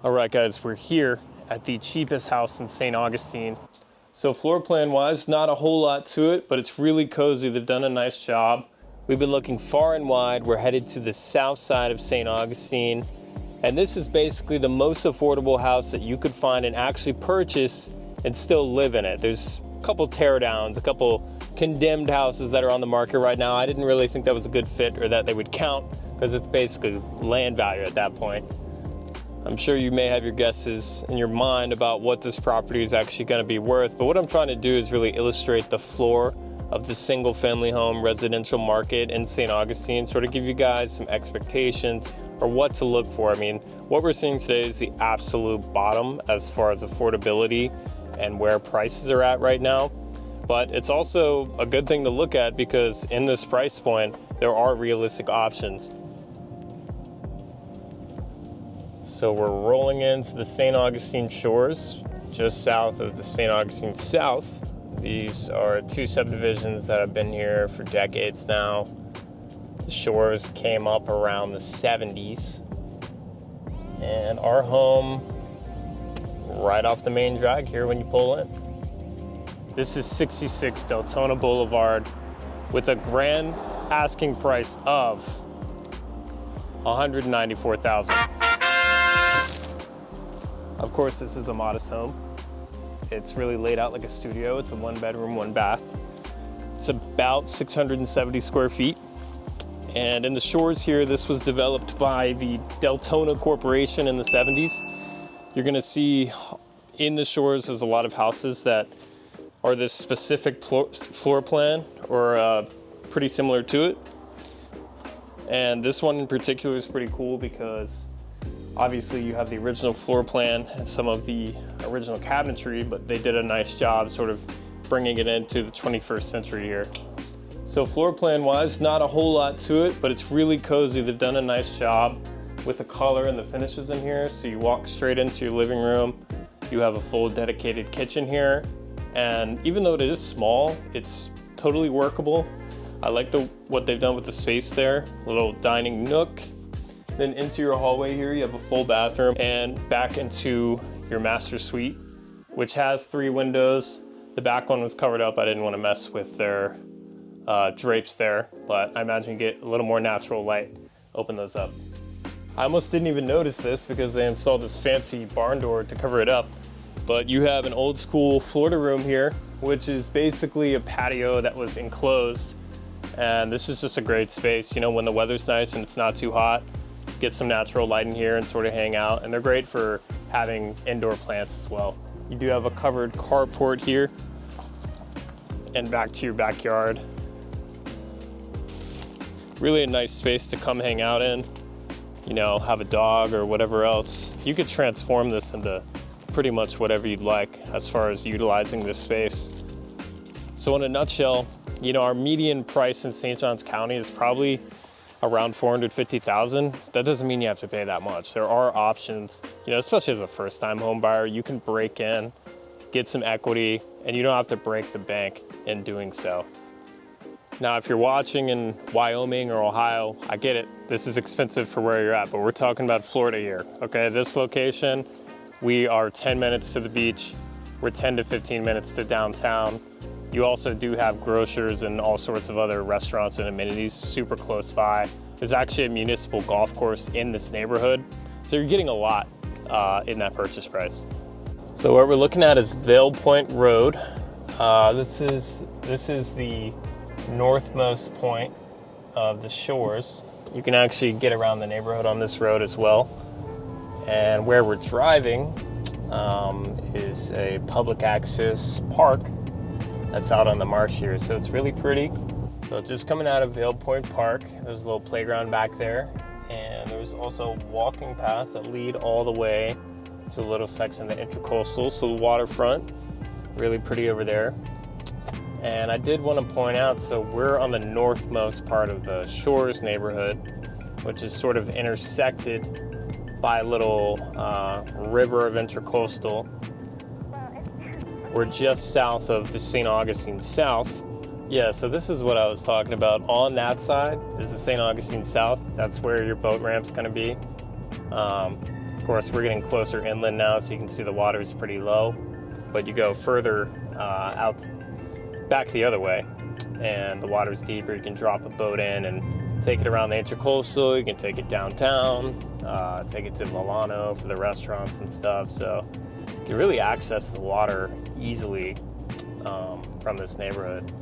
All right, guys, we're here at the cheapest house in St. Augustine. So floor plan wise, not a whole lot to it, but it's really cozy. They've done a nice job. We've been looking far and wide. We're headed to the south side of St. Augustine. And this is basically the most affordable house that you could find and actually purchase and still live in it. There's a couple teardowns, a couple condemned houses that are on the market right now. I didn't really think that was a good fit or that they would count because it's basically land value at that point. I'm sure you may have your guesses in your mind about what this property is actually going to be worth, but what I'm trying to do is really illustrate the floor of the single family home residential market in St. Augustine, sort of give you guys some expectations or what to look for. I mean, what we're seeing today is the absolute bottom as far as affordability and where prices are at right now. But it's also a good thing to look at because in this price point, there are realistic options. So we're rolling into the St. Augustine Shores, just south of the St. Augustine South. These are two subdivisions that have been here for decades now. The Shores came up around the 70s. And our home, right off the main drag here when you pull in. This is 66 Deltona Blvd with a grand asking price of $194,000. Of course, this is a modest home. It's really laid out like a studio. It's a 1-bedroom, 1-bath. It's about 670 square feet. And in the Shores here, this was developed by the Deltona Corporation in the 70s. You're gonna see in the Shores, there's a lot of houses that are this specific floor plan or pretty similar to it. And this one in particular is pretty cool because obviously you have the original floor plan and some of the original cabinetry, but they did a nice job sort of bringing it into the 21st century here. So floor plan wise, not a whole lot to it, but it's really cozy. They've done a nice job with the color and the finishes in here. So you walk straight into your living room. You have a full dedicated kitchen here. And even though it is small, it's totally workable. I like what they've done with the space there. Little dining nook. Then into your hallway here, you have a full bathroom and back into your master suite, which has 3 windows. The back one was covered up. I didn't want to mess with their drapes there, but I imagine you get a little more natural light. Open those up. I almost didn't even notice this because they installed this fancy barn door to cover it up, but you have an old school Florida room here, which is basically a patio that was enclosed. And this is just a great space, you know, when the weather's nice and it's not too hot. Get some natural light in here and sort of hang out, and they're great for having indoor plants as well. You do have a covered carport here and back to your backyard. Really a nice space to come hang out in, you know, have a dog or whatever else. You could transform this into pretty much whatever you'd like as far as utilizing this space. So in a nutshell, you know, our median price in St. Johns County is probably around $450,000. That doesn't mean you have to pay that much. There are options, you know, especially as a first-time home buyer, you can break in, get some equity, and you don't have to break the bank in doing so. Now, if you're watching in Wyoming or Ohio, I get it. This is expensive for where you're at, but we're talking about Florida here, okay? This location, we are 10 minutes to the beach. We're 10 to 15 minutes to downtown. You also do have grocers and all sorts of other restaurants and amenities super close by. There's actually a municipal golf course in this neighborhood. So you're getting a lot in that purchase price. So what we're looking at is Vail Point Road. This is the northmost point of the Shores. You can actually get around the neighborhood on this road as well. And where we're driving is a public access park that's out on the marsh here, so it's really pretty. So just coming out of Vail Point Park, there's a little playground back there, and there's also walking paths that lead all the way to a little section of the Intracoastal, so the waterfront, really pretty over there. And I did want to point out, so we're on the northmost part of the Shores neighborhood, which is sort of intersected by a little river of Intracoastal. We're just south of the St. Augustine South. Yeah, so this is what I was talking about. On that side is the St. Augustine South. That's where your boat ramp's gonna be. course, we're getting closer inland now, so you can see the water is pretty low. But you go further out, back the other way, and the water's deeper. You can drop a boat in and take it around the Intracoastal. You can take it downtown, take it to Milano for the restaurants and stuff. So you can really access the water easily from this neighborhood.